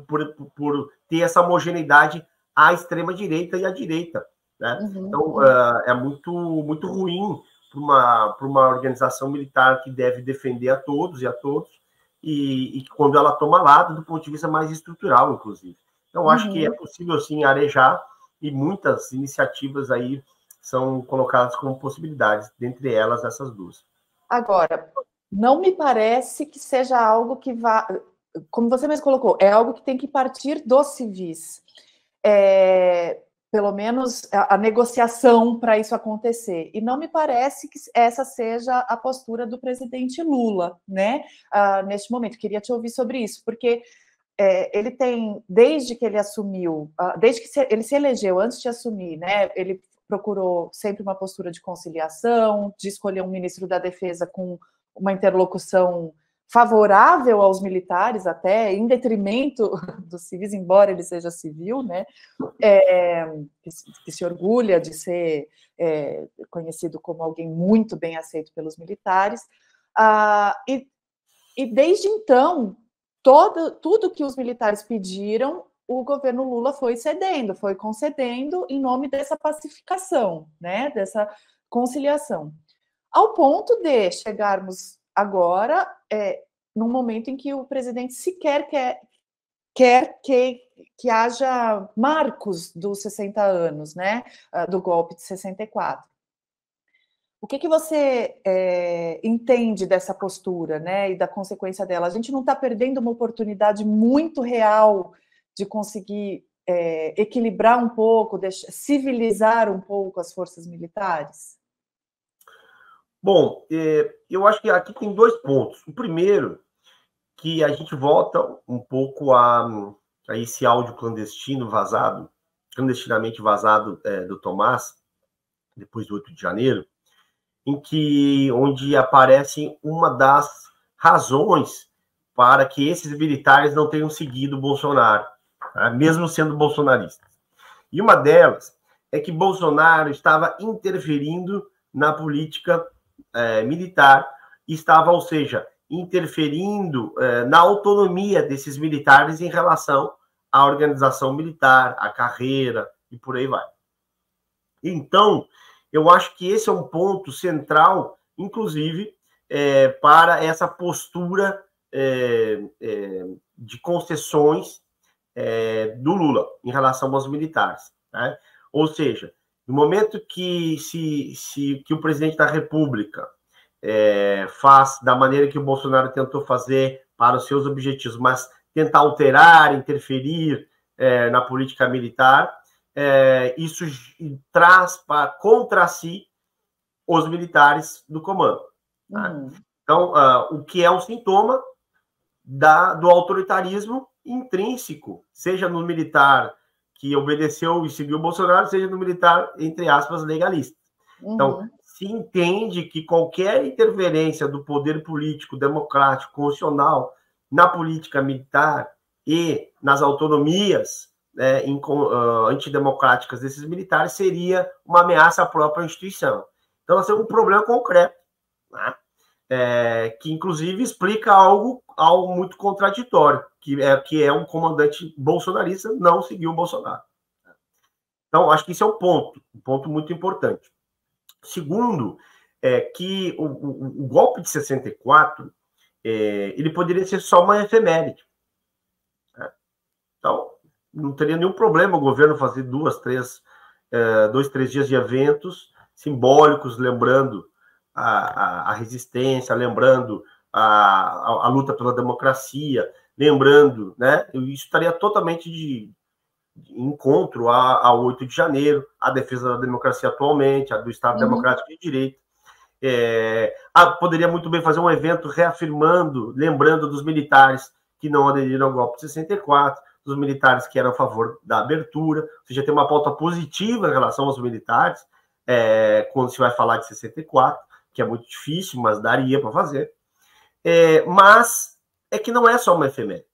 por ter essa homogeneidade à extrema-direita e à direita. Né? Uhum. Então, é muito, muito ruim para uma organização militar que deve defender a todos e a todos, e quando ela toma lado do ponto de vista mais estrutural, inclusive. Então, acho que é possível, sim, arejar, e muitas iniciativas aí são colocadas como possibilidades, dentre elas essas duas. Agora, não me parece que seja algo que vá, como você mesmo colocou, é algo que tem que partir dos civis. Pelo menos a negociação para isso acontecer. E não me parece que essa seja a postura do presidente Lula, né? Neste momento. Queria te ouvir sobre isso, porque ele tem, desde que ele assumiu, desde que ele se elegeu, antes de assumir, né? Ele procurou sempre uma postura de conciliação, de escolher um ministro da Defesa com uma interlocução favorável aos militares, até em detrimento dos civis, embora ele seja civil, né? Que se orgulha de ser conhecido como alguém muito bem aceito pelos militares. E desde então, tudo que os militares pediram, o governo Lula foi cedendo, foi concedendo em nome dessa pacificação, né? Dessa conciliação. Ao ponto de chegarmos agora num momento em que o presidente sequer quer que haja marcos dos 60 anos, né, do golpe de 64. O que você entende dessa postura, né, e da consequência dela? A gente não está perdendo uma oportunidade muito real de conseguir equilibrar um pouco, civilizar um pouco as forças militares? Bom, eu acho que aqui tem dois pontos. O primeiro, que a gente volta um pouco a esse áudio clandestino vazado, clandestinamente vazado do Tomás, depois do 8 de janeiro, onde aparece uma das razões para que esses militares não tenham seguido Bolsonaro, tá? Mesmo sendo bolsonaristas. E uma delas é que Bolsonaro estava interferindo na política militar, estava, ou seja, interferindo na autonomia desses militares em relação à organização militar, à carreira e por aí vai. Então, eu acho que esse é um ponto central, inclusive, para essa postura de concessões do Lula em relação aos militares, né? Ou seja, no momento que o presidente da República faz da maneira que o Bolsonaro tentou fazer para os seus objetivos, mas tentar alterar, interferir na política militar, isso traz contra si os militares do comando. Tá? Então, o que é um sintoma do autoritarismo intrínseco, seja no militar que obedeceu e seguiu o Bolsonaro, seja no militar, entre aspas, legalista. Então, se entende que qualquer interferência do poder político, democrático, constitucional na política militar e nas autonomias antidemocráticas desses militares seria uma ameaça à própria instituição. Então, esse é um problema concreto, né? Que inclusive explica algo muito contraditório, que é um comandante bolsonarista não seguir o Bolsonaro. Então, acho que isso é um ponto muito importante. Segundo, que o golpe de 64, ele poderia ser só uma efeméride. Né? Então, não teria nenhum problema o governo fazer 2, 3 dias de eventos simbólicos, lembrando a resistência, lembrando a luta pela democracia, lembrando, né? Isso estaria totalmente de encontro ao 8 de janeiro, a defesa da democracia atualmente, a do Estado Democrático de Direito. Poderia muito bem fazer um evento reafirmando, lembrando dos militares que não aderiram ao golpe de 64, dos militares que eram a favor da abertura, ou seja, tem uma pauta positiva em relação aos militares, quando se vai falar de 64, que é muito difícil, mas daria para fazer. Mas é que não é só uma efeméride.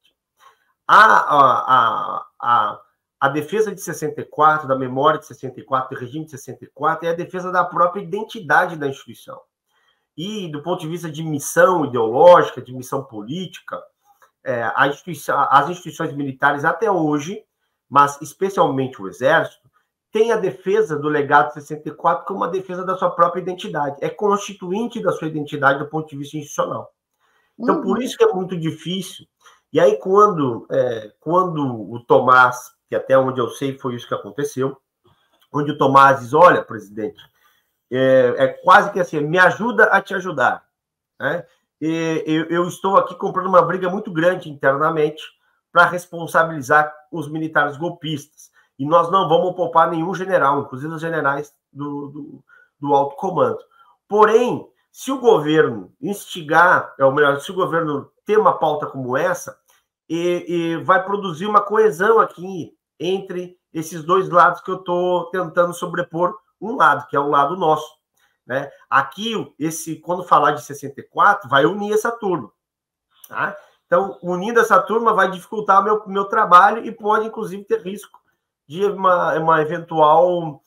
A defesa de 64, da memória de 64, do regime de 64, é a defesa da própria identidade da instituição. E, do ponto de vista de missão ideológica, de missão política, as instituições militares até hoje, mas especialmente o Exército, tem a defesa do legado de 64 como uma defesa da sua própria identidade. É constituinte da sua identidade do ponto de vista institucional. Então, por isso que é muito difícil. E aí, quando o Tomás, que até onde eu sei foi isso que aconteceu, onde o Tomás diz, olha, presidente, quase que assim, me ajuda a te ajudar. Né? Eu estou aqui comprando uma briga muito grande internamente para responsabilizar os militares golpistas. E nós não vamos poupar nenhum general, inclusive os generais do alto comando. Porém, se o governo instigar, ou melhor, se o governo ter uma pauta como essa, vai produzir uma coesão aqui entre esses dois lados que eu estou tentando sobrepor um lado, que é o lado nosso. Né? Aqui, quando falar de 64, vai unir essa turma. Tá? Então, unindo essa turma vai dificultar meu trabalho e pode, inclusive, ter risco de uma eventual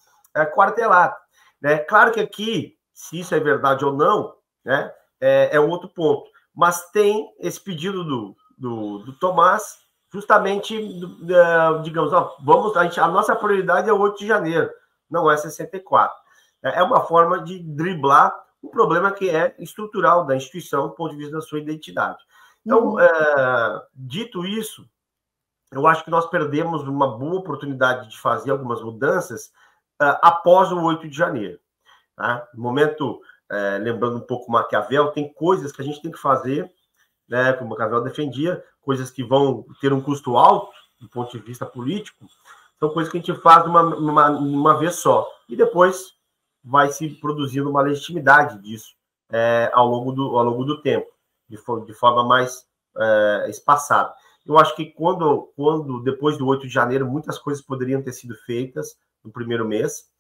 quartelada. Né? Claro que aqui, se isso é verdade ou não, né, é um outro ponto. Mas tem esse pedido do Tomás, justamente, digamos, a nossa prioridade é o 8 de janeiro, não é 64. É uma forma de driblar um problema que é estrutural da instituição, do ponto de vista da sua identidade. Então, dito isso, eu acho que nós perdemos uma boa oportunidade de fazer algumas mudanças após o 8 de janeiro. Tá? No momento, lembrando um pouco Maquiavel, tem coisas que a gente tem que fazer, né, como Maquiavel defendia, coisas que vão ter um custo alto, do ponto de vista político, são coisas que a gente faz uma vez só. E depois vai se produzindo uma legitimidade disso ao longo do tempo, de forma mais espaçada. Eu acho que depois do 8 de janeiro, muitas coisas poderiam ter sido feitas no primeiro mês,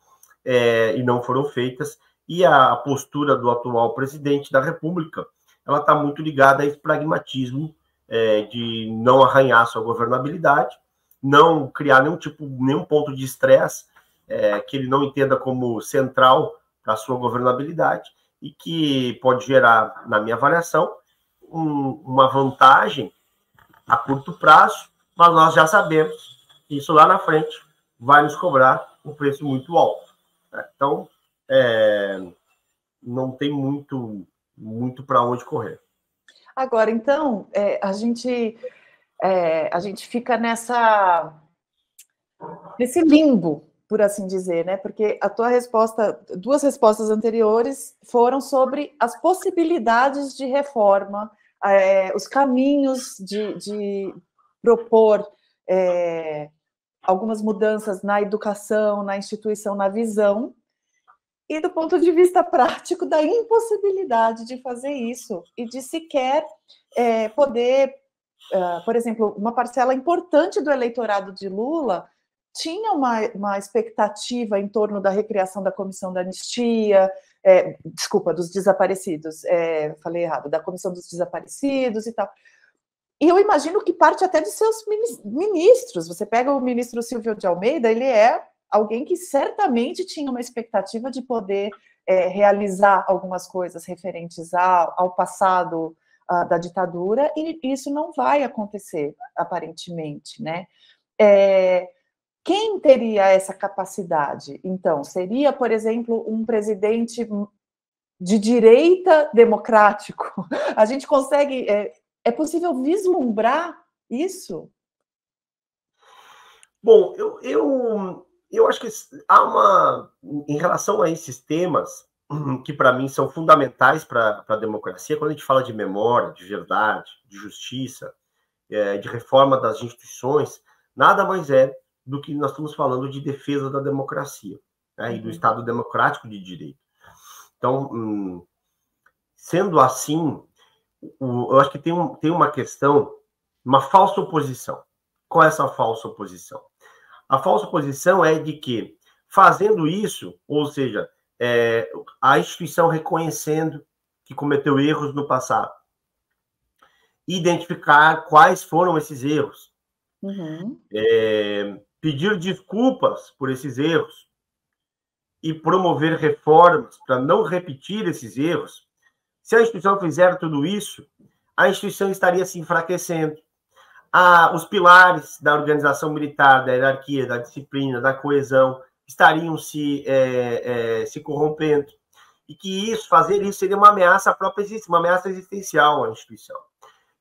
e não foram feitas, e a postura do atual presidente da República, ela está muito ligada a esse pragmatismo de não arranhar sua governabilidade, não criar nenhum ponto de estresse que ele não entenda como central para a sua governabilidade, e que pode gerar, na minha avaliação, uma vantagem a curto prazo, mas nós já sabemos que isso lá na frente vai nos cobrar um preço muito alto. Então, não tem muito para onde correr. Agora, então, a gente fica nesse limbo, por assim dizer, né? Porque a tua resposta, 2 respostas anteriores foram sobre as possibilidades de reforma, os caminhos de propor algumas mudanças na educação, na instituição, na visão, e do ponto de vista prático da impossibilidade de fazer isso e de sequer poder, por exemplo, uma parcela importante do eleitorado de Lula tinha uma expectativa em torno da recriação da comissão da anistia, dos desaparecidos, falei errado, da comissão dos desaparecidos e tal. E eu imagino que parte até dos seus ministros. Você pega o ministro Silvio de Almeida, ele é alguém que certamente tinha uma expectativa de poder realizar algumas coisas referentes ao passado da ditadura, e isso não vai acontecer, aparentemente, né? Quem teria essa capacidade? Então, seria, por exemplo, um presidente de direita democrático? A gente consegue... É possível vislumbrar isso? Bom, eu acho que há em relação a esses temas, que para mim são fundamentais para a democracia, quando a gente fala de memória, de verdade, de justiça, de reforma das instituições, nada mais é do que nós estamos falando de defesa da democracia, né, e do Estado democrático de direito. Então, sendo assim, eu acho que tem uma questão, uma falsa oposição. Qual é essa falsa oposição? A falsa oposição é de que, fazendo isso, ou seja, a instituição reconhecendo que cometeu erros no passado, identificar quais foram esses erros, pedir desculpas por esses erros e promover reformas para não repetir esses erros. Se a instituição fizer tudo isso, a instituição estaria se enfraquecendo. Os pilares da organização militar, da hierarquia, da disciplina, da coesão, estariam se corrompendo. E que fazer isso seria uma ameaça à própria existência, uma ameaça existencial à instituição.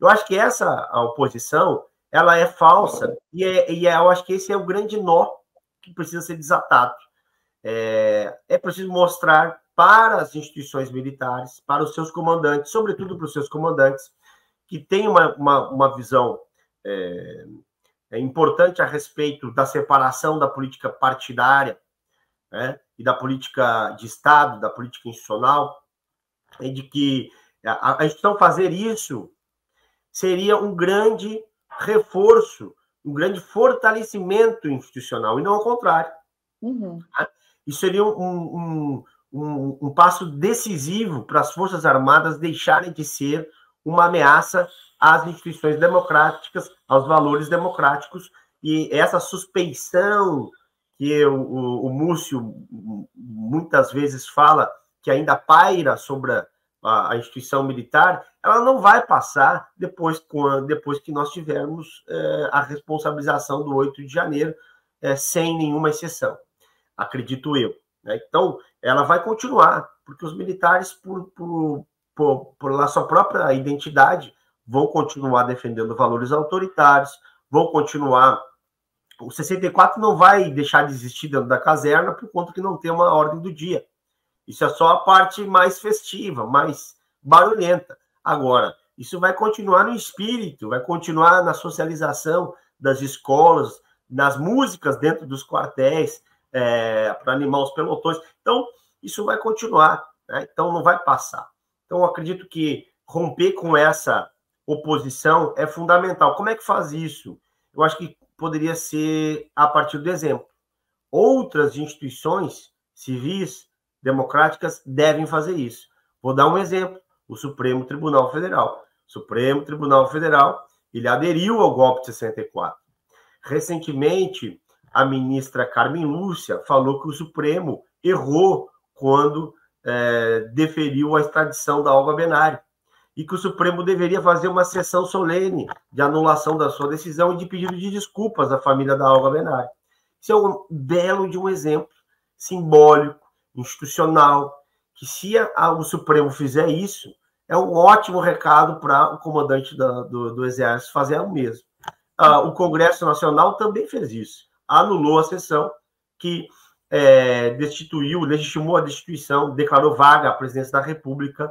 Eu acho que a oposição, ela é falsa, e eu acho que esse é o grande nó que precisa ser desatado. É preciso mostrar para as instituições militares, para os seus comandantes, sobretudo para os seus comandantes, que têm uma visão importante a respeito da separação da política partidária, né, e da política de Estado, da política institucional, de que a instituição fazer isso seria um grande reforço, um grande fortalecimento institucional, e não ao contrário. Isso seria um passo decisivo para as Forças Armadas deixarem de ser uma ameaça às instituições democráticas, aos valores democráticos, e essa suspeição que o Múcio muitas vezes fala, que ainda paira sobre a instituição militar, ela não vai passar depois que nós tivermos a responsabilização do 8 de janeiro, sem nenhuma exceção, acredito eu. Né? Então, ela vai continuar, porque os militares, por sua própria identidade, vão continuar defendendo valores autoritários, vão continuar... O 64 não vai deixar de existir dentro da caserna por conta que não tem uma ordem do dia. Isso é só a parte mais festiva, mais barulhenta. Agora, isso vai continuar no espírito, vai continuar na socialização das escolas, nas músicas dentro dos quartéis, para animar os pelotões. Então, isso vai continuar, né? Então não vai passar. Então, eu acredito que romper com essa oposição é fundamental. Como é que faz isso? Eu acho que poderia ser a partir do exemplo. Outras instituições civis, democráticas, devem fazer isso. Vou dar um exemplo: o Supremo Tribunal Federal. O Supremo Tribunal Federal, ele aderiu ao golpe de 64. Recentemente, a ministra Carmen Lúcia falou que o Supremo errou quando deferiu a extradição da Olga Benário, e que o Supremo deveria fazer uma sessão solene de anulação da sua decisão e de pedido de desculpas à família da Olga Benário. Isso é um belo de um exemplo simbólico, institucional, que se o Supremo fizer isso, é um ótimo recado para o comandante do Exército fazer o mesmo. O Congresso Nacional também fez isso, anulou a sessão que legitimou a destituição, declarou vaga a presidência da República,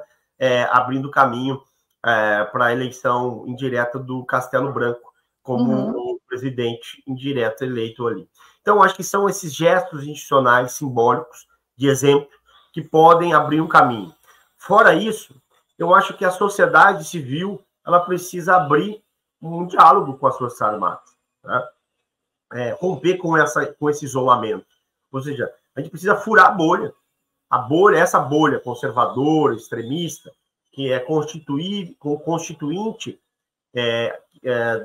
abrindo caminho para a eleição indireta do Castelo Branco como o presidente indireto eleito ali. Então, acho que são esses gestos institucionais simbólicos, de exemplo, que podem abrir um caminho. Fora isso, eu acho que a sociedade civil ela precisa abrir um diálogo com as Forças Armadas, né? Romper com esse isolamento. Ou seja, a gente precisa furar a bolha. Essa bolha conservadora, extremista, que é constituinte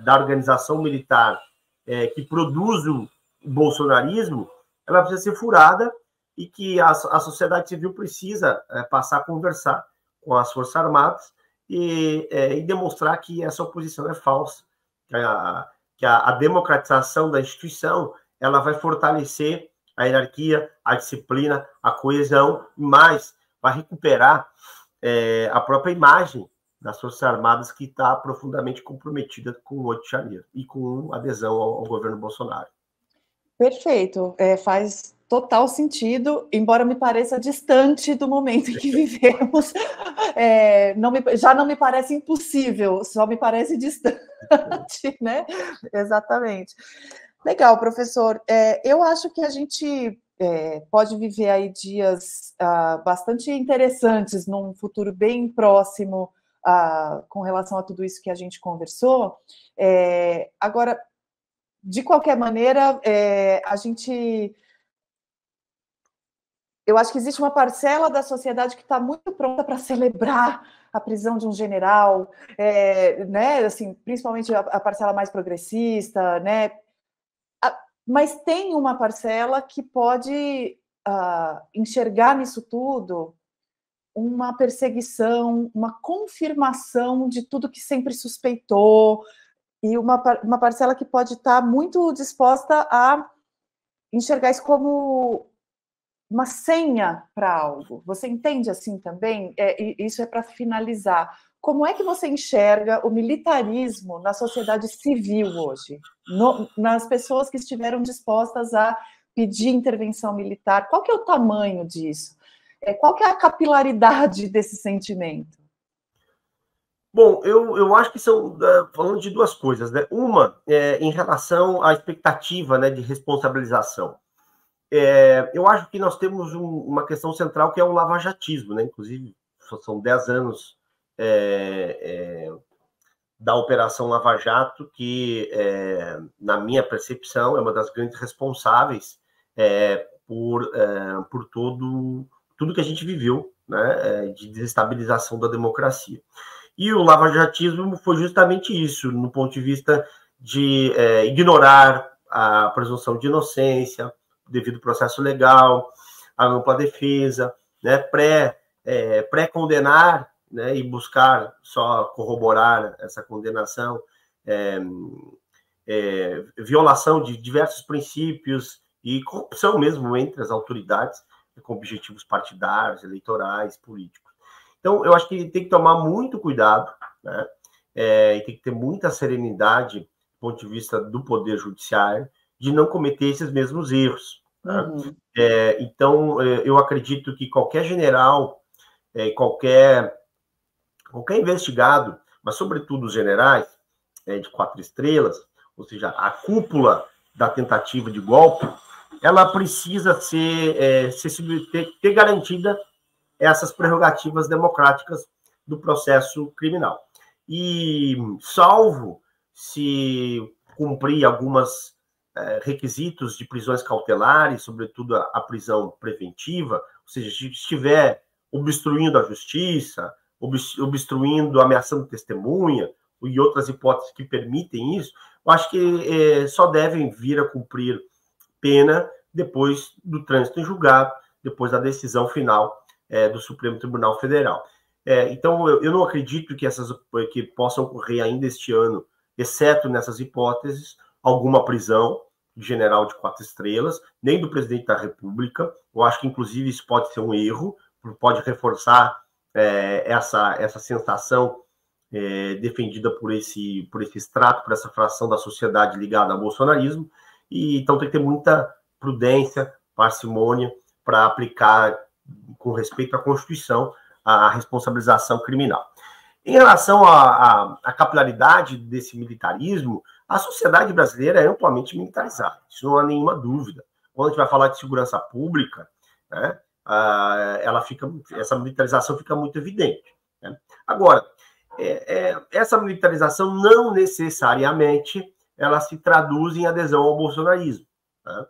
da organização militar que produz o bolsonarismo, ela precisa ser furada, e que a sociedade civil precisa passar a conversar com as Forças Armadas e demonstrar que essa oposição é falsa, que a democratização da instituição ela vai fortalecer a hierarquia, a disciplina, a coesão, mas vai recuperar a própria imagem das Forças Armadas, que está profundamente comprometida com o 8 de janeiro e com adesão ao governo Bolsonaro. Perfeito, faz total sentido, embora me pareça distante do momento em que vivemos. Já não me parece impossível, só me parece distante, né? Exatamente. Legal, professor. Eu acho que a gente pode viver aí dias bastante interessantes num futuro bem próximo com relação a tudo isso que a gente conversou. Agora, de qualquer maneira, eu acho que existe uma parcela da sociedade que está muito pronta para celebrar a prisão de um general, né? Assim, principalmente a parcela mais progressista, né? Mas tem uma parcela que pode enxergar nisso tudo uma perseguição, uma confirmação de tudo que sempre suspeitou, e uma parcela que pode estar muito disposta a enxergar isso como uma senha para algo. Você entende assim também? Isso é para finalizar. Como é que você enxerga o militarismo na sociedade civil hoje? Nas pessoas que estiveram dispostas a pedir intervenção militar? Qual que é o tamanho disso? Qual que é a capilaridade desse sentimento? Bom, eu acho que são, falando de duas coisas, né? Uma, em relação à expectativa, né, de responsabilização. Eu acho que nós temos uma questão central, que é o lavajatismo, né? Inclusive, são 10 anos da Operação Lava Jato, que, na minha percepção, é uma das grandes responsáveis por tudo que a gente viveu, né, de desestabilização da democracia. E o lavajatismo foi justamente isso, no ponto de vista de ignorar a presunção de inocência, devido ao processo legal, a ampla defesa, né, pré-condenar, né, e buscar só corroborar essa condenação, violação de diversos princípios e corrupção mesmo entre as autoridades, com objetivos partidários, eleitorais, políticos. Então, eu acho que tem que tomar muito cuidado, né, e tem que ter muita serenidade do ponto de vista do Poder Judiciário, de não cometer esses mesmos erros. Uhum. Então, eu acredito que qualquer general, qualquer investigado, mas sobretudo os generais de 4 estrelas, ou seja, a cúpula da tentativa de golpe, ela precisa ter garantida essas prerrogativas democráticas do processo criminal. E, salvo se cumprir alguns requisitos de prisões cautelares, sobretudo a prisão preventiva, ou seja, se estiver obstruindo a justiça, obstruindo, ameaçando testemunha, e outras hipóteses que permitem isso, eu acho que só devem vir a cumprir pena depois do trânsito em julgado, depois da decisão final do Supremo Tribunal Federal. Então, eu não acredito que possam ocorrer ainda este ano, exceto nessas hipóteses, alguma prisão de general de 4 estrelas, nem do presidente da República. Eu acho que, inclusive, isso pode ser um erro, pode reforçar essa sensação defendida por esse extrato, por essa fração da sociedade ligada ao bolsonarismo. E então tem que ter muita prudência, parcimônia, para aplicar, com respeito à Constituição, a responsabilização criminal. Em relação à capilaridade desse militarismo, a sociedade brasileira é amplamente militarizada, isso não há nenhuma dúvida. Quando a gente vai falar de segurança pública, né, essa militarização fica muito evidente. Né? Agora, essa militarização não necessariamente ela se traduz em adesão ao bolsonarismo. Né?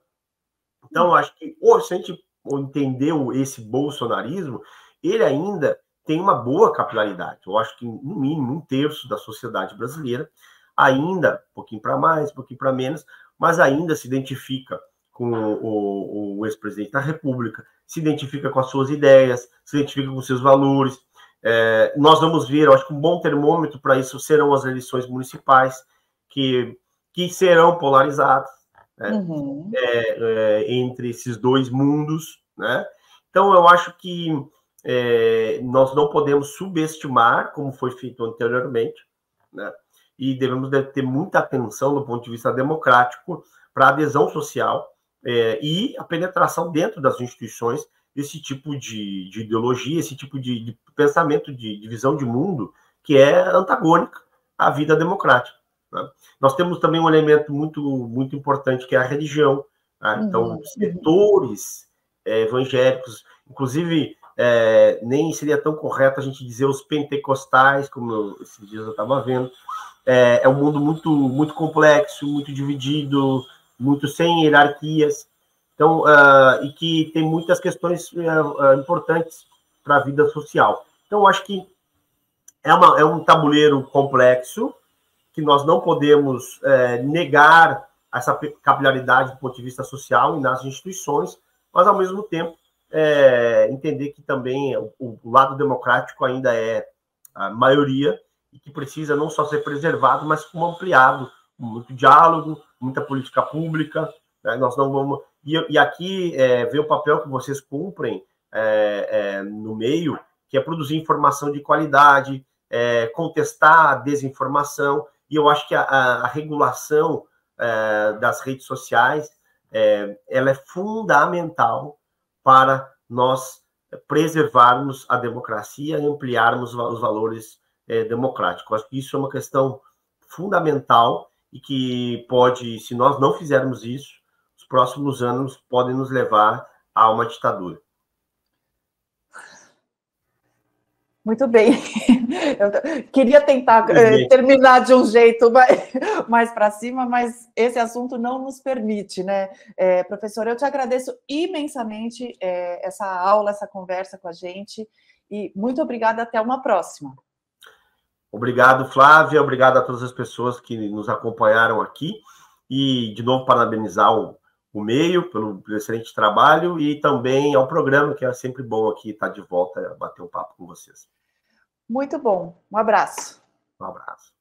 Então, acho que se a gente entendeu esse bolsonarismo, ele ainda tem uma boa capilaridade. Eu acho que, no mínimo, 1/3 da sociedade brasileira ainda, um pouquinho para mais, um pouquinho para menos, mas ainda se identifica com o ex-presidente da República, se identifica com as suas ideias, se identifica com os seus valores. Nós vamos ver, eu acho que um bom termômetro para isso serão as eleições municipais, que serão polarizadas, né? Entre esses dois mundos, né? Então, eu acho que nós não podemos subestimar, como foi feito anteriormente, né? E devemos ter muita atenção do ponto de vista democrático para a adesão social e a penetração dentro das instituições desse tipo de ideologia, esse tipo de pensamento, de visão de mundo que é antagônica à vida democrática. Né? Nós temos também um elemento muito, muito importante, que é a religião. Né? Então, setores evangélicos, inclusive, nem seria tão correto a gente dizer os pentecostais, como esses dias eu estava vendo. É um mundo muito, muito complexo, muito dividido, muito sem hierarquias, então, e que tem muitas questões importantes para a vida social. Então, eu acho que é um tabuleiro complexo, que nós não podemos negar essa capilaridade do ponto de vista social e nas instituições, mas, ao mesmo tempo, entender que também o lado democrático ainda é a maioria, e que precisa não só ser preservado, mas como ampliado, muito diálogo, muita política pública. Né? Nós não vamos... E aqui vê o papel que vocês cumprem no meio, que é produzir informação de qualidade, contestar a desinformação, e eu acho que a regulação das redes sociais ela é fundamental para nós preservarmos a democracia e ampliarmos os valores democráticos. Acho que isso é uma questão fundamental e que pode, se nós não fizermos isso, os próximos anos podem nos levar a uma ditadura. Muito bem. Eu queria tentar terminar de um jeito mais para cima, mas esse assunto não nos permite, né? Professor, eu te agradeço imensamente essa aula, essa conversa com a gente, e muito obrigada, até uma próxima. Obrigado, Flávia, obrigado a todas as pessoas que nos acompanharam aqui, e, de novo, parabenizar o meio pelo excelente trabalho, e também ao programa, que é sempre bom aqui estar de volta, bater um papo com vocês. Muito bom. Um abraço. Um abraço.